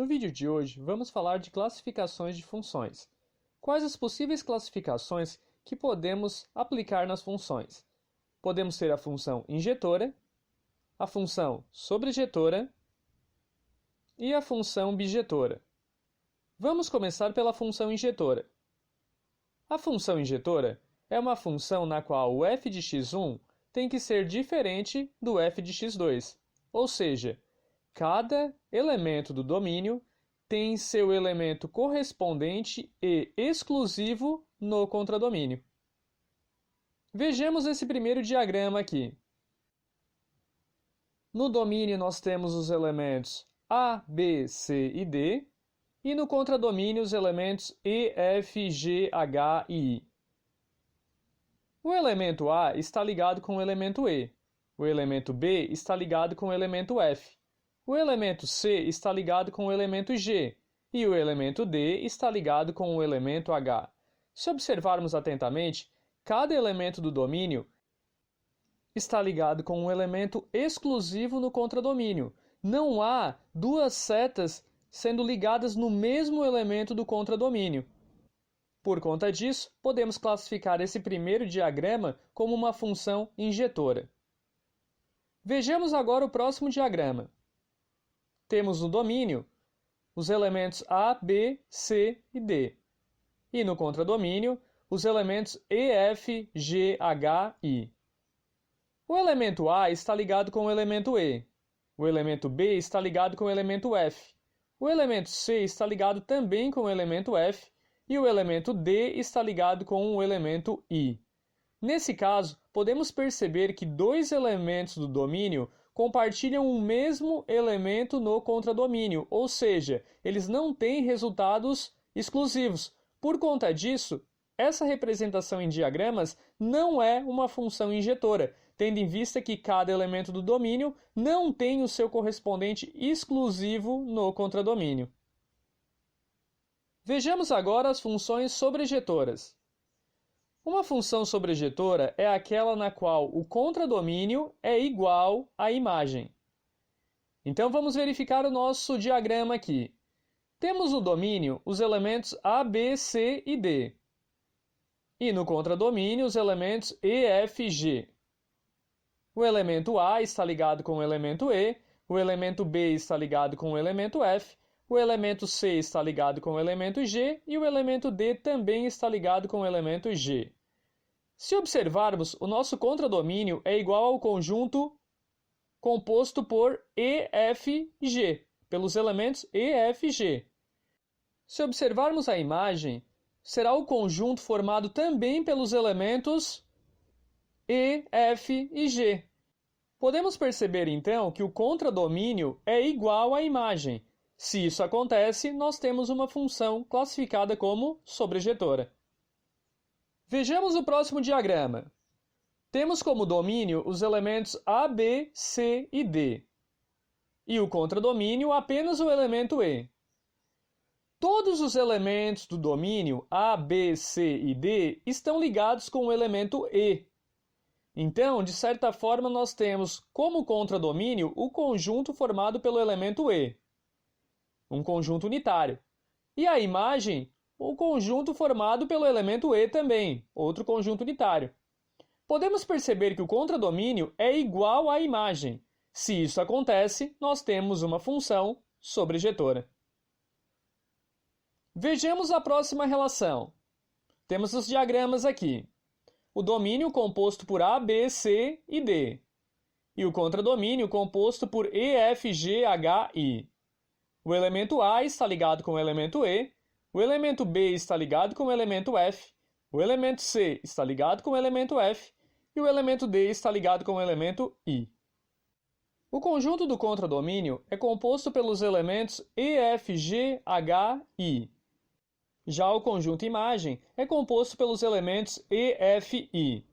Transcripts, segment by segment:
No vídeo de hoje, vamos falar de classificações de funções. Quais as possíveis classificações que podemos aplicar nas funções? Podemos ter a função injetora, a função sobrejetora e a função bijetora. Vamos começar pela função injetora. A função injetora é uma função na qual o f de x1 tem que ser diferente do f de x2, ou seja, cada elemento do domínio tem seu elemento correspondente e exclusivo no contradomínio. Vejamos esse primeiro diagrama aqui. No domínio nós temos os elementos A, B, C e D, e no contradomínio os elementos E, F, G, H e I. O elemento A está ligado com o elemento E, o elemento B está ligado com o elemento F, o elemento C está ligado com o elemento G e o elemento D está ligado com o elemento H. Se observarmos atentamente, cada elemento do domínio está ligado com um elemento exclusivo no contradomínio. Não há duas setas sendo ligadas no mesmo elemento do contradomínio. Por conta disso, podemos classificar esse primeiro diagrama como uma função injetora. Vejamos agora o próximo diagrama. Temos no domínio os elementos A, B, C e D. E no contradomínio, os elementos E, F, G, H e I. O elemento A está ligado com o elemento E. O elemento B está ligado com o elemento F. O elemento C está ligado também com o elemento F. E o elemento D está ligado com o elemento I. Nesse caso, podemos perceber que dois elementos do domínio compartilham o mesmo elemento no contradomínio, ou seja, eles não têm resultados exclusivos. Por conta disso, essa representação em diagramas não é uma função injetora, tendo em vista que cada elemento do domínio não tem o seu correspondente exclusivo no contradomínio. Vejamos agora as funções sobrejetoras. Uma função sobrejetora é aquela na qual o contradomínio é igual à imagem. Então vamos verificar o nosso diagrama aqui. Temos no domínio os elementos A, B, C e D. E no contradomínio os elementos E, F e G. O elemento A está ligado com o elemento E, o elemento B está ligado com o elemento F, o elemento C está ligado com o elemento G e o elemento D também está ligado com o elemento G. Se observarmos, o nosso contradomínio é igual ao conjunto composto por E, F e G, pelos elementos E, F e G. Se observarmos a imagem, será o conjunto formado também pelos elementos E, F e G. Podemos perceber então que o contradomínio é igual à imagem. Se isso acontece, nós temos uma função classificada como sobrejetora. Vejamos o próximo diagrama. Temos como domínio os elementos A, B, C e D. E o contradomínio apenas o elemento E. Todos os elementos do domínio A, B, C e D estão ligados com o elemento E. Então, de certa forma, nós temos como contradomínio o conjunto formado pelo elemento E. Um conjunto unitário. E a imagem, o conjunto formado pelo elemento E também, outro conjunto unitário. Podemos perceber que o contradomínio é igual à imagem. Se isso acontece, nós temos uma função sobrejetora. Vejamos a próxima relação. Temos os diagramas aqui. O domínio composto por A, B, C e D. E o contradomínio composto por E, F, G, H e I. O elemento A está ligado com o elemento E, o elemento B está ligado com o elemento F, o elemento C está ligado com o elemento F e o elemento D está ligado com o elemento I. O conjunto do contradomínio é composto pelos elementos E, F, G, H e I. Já o conjunto imagem é composto pelos elementos E, F e I.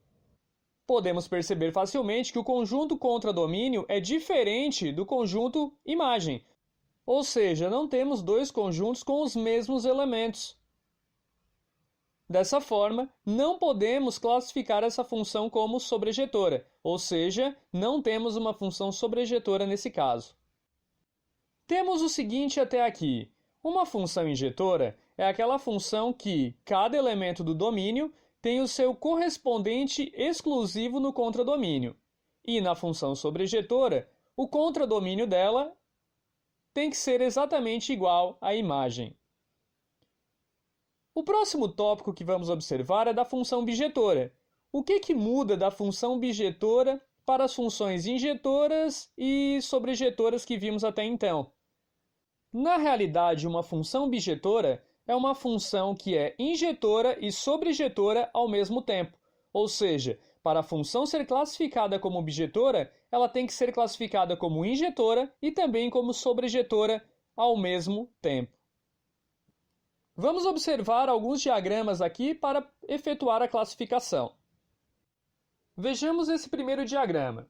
Podemos perceber facilmente que o conjunto contradomínio é diferente do conjunto imagem, ou seja, não temos dois conjuntos com os mesmos elementos. Dessa forma, não podemos classificar essa função como sobrejetora, ou seja, não temos uma função sobrejetora nesse caso. Temos o seguinte até aqui. Uma função injetora é aquela função que cada elemento do domínio tem o seu correspondente exclusivo no contradomínio. E na função sobrejetora, o contradomínio dela tem que ser exatamente igual à imagem. O próximo tópico que vamos observar é da função bijetora. O que muda da função bijetora para as funções injetoras e sobrejetoras que vimos até então? Na realidade, uma função bijetora é uma função que é injetora e sobrejetora ao mesmo tempo. Ou seja, para a função ser classificada como bijetora, ela tem que ser classificada como injetora e também como sobrejetora ao mesmo tempo. Vamos observar alguns diagramas aqui para efetuar a classificação. Vejamos esse primeiro diagrama.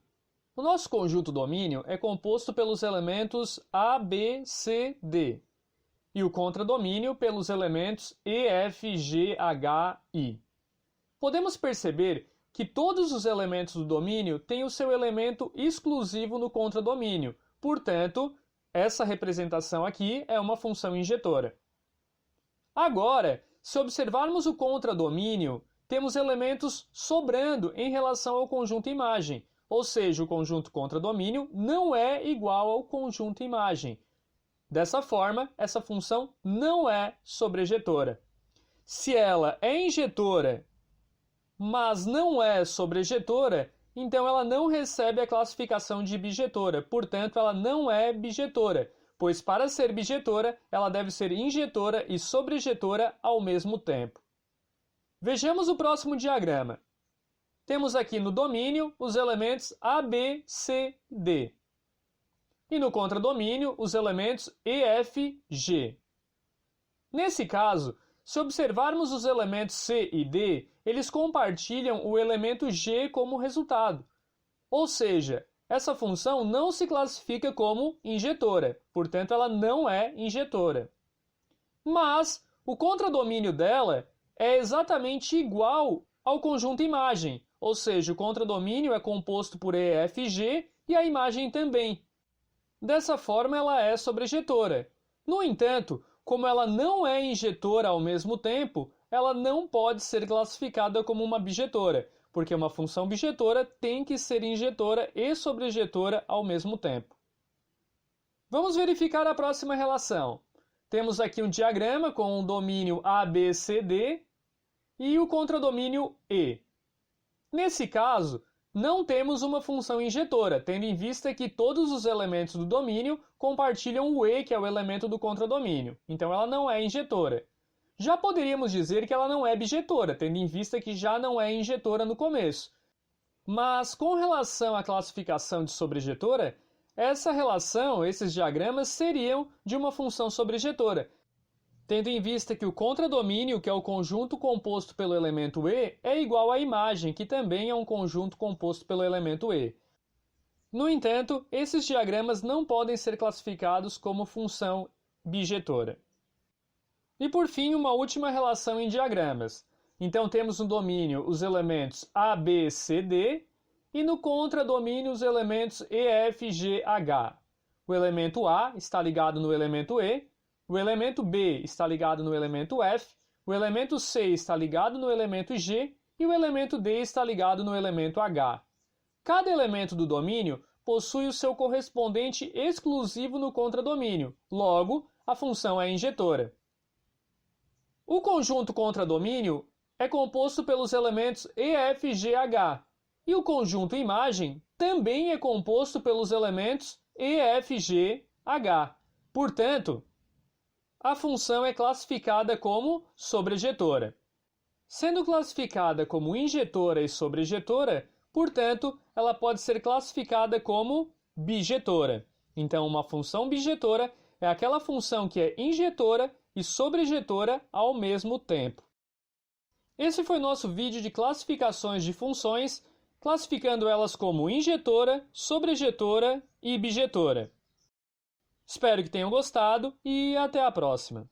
O nosso conjunto domínio é composto pelos elementos A, B, C, D e o contradomínio pelos elementos E, F, G, H, I. Podemos perceber que todos os elementos do domínio têm o seu elemento exclusivo no contradomínio, portanto, essa representação aqui é uma função injetora. Agora, se observarmos o contradomínio, temos elementos sobrando em relação ao conjunto imagem, ou seja, o conjunto contradomínio não é igual ao conjunto imagem. Dessa forma, essa função não é sobrejetora. Se ela é injetora, mas não é sobrejetora, então ela não recebe a classificação de bijetora, portanto, ela não é bijetora, pois para ser bijetora, ela deve ser injetora e sobrejetora ao mesmo tempo. Vejamos o próximo diagrama. Temos aqui no domínio os elementos A, B, C, D. E no contradomínio os elementos E, F, G. Nesse caso, se observarmos os elementos C e D, eles compartilham o elemento G como resultado. Ou seja, essa função não se classifica como injetora, portanto ela não é injetora. Mas o contradomínio dela é exatamente igual ao conjunto imagem, ou seja, o contradomínio é composto por E, F, G e a imagem também. Dessa forma, ela é sobrejetora. No entanto, como ela não é injetora ao mesmo tempo, ela não pode ser classificada como uma bijetora, porque uma função bijetora tem que ser injetora e sobrejetora ao mesmo tempo. Vamos verificar a próxima relação. Temos aqui um diagrama com o domínio A, B, C, D e o contradomínio E. Nesse caso, não temos uma função injetora, tendo em vista que todos os elementos do domínio compartilham o E, que é o elemento do contradomínio. Então ela não é injetora. Já poderíamos dizer que ela não é bijetora, tendo em vista que já não é injetora no começo. Mas com relação à classificação de sobrejetora, essa relação, esses diagramas, seriam de uma função sobrejetora, tendo em vista que o contradomínio, que é o conjunto composto pelo elemento E, é igual à imagem, que também é um conjunto composto pelo elemento E. No entanto, esses diagramas não podem ser classificados como função bijetora. E por fim, uma última relação em diagramas. Então temos no domínio os elementos A, B, C, D e no contradomínio os elementos E, F, G, H. O elemento A está ligado no elemento E, o elemento B está ligado no elemento F, o elemento C está ligado no elemento G e o elemento D está ligado no elemento H. Cada elemento do domínio possui o seu correspondente exclusivo no contradomínio, logo, a função é injetora. O conjunto contradomínio é composto pelos elementos E, F, G, H, e o conjunto imagem também é composto pelos elementos E, F, G, H. Portanto, a função é classificada como sobrejetora. Sendo classificada como injetora e sobrejetora, portanto, ela pode ser classificada como bijetora. Então, uma função bijetora é aquela função que é injetora e sobrejetora ao mesmo tempo. Esse foi nosso vídeo de classificações de funções, classificando elas como injetora, sobrejetora e bijetora. Espero que tenham gostado e até a próxima!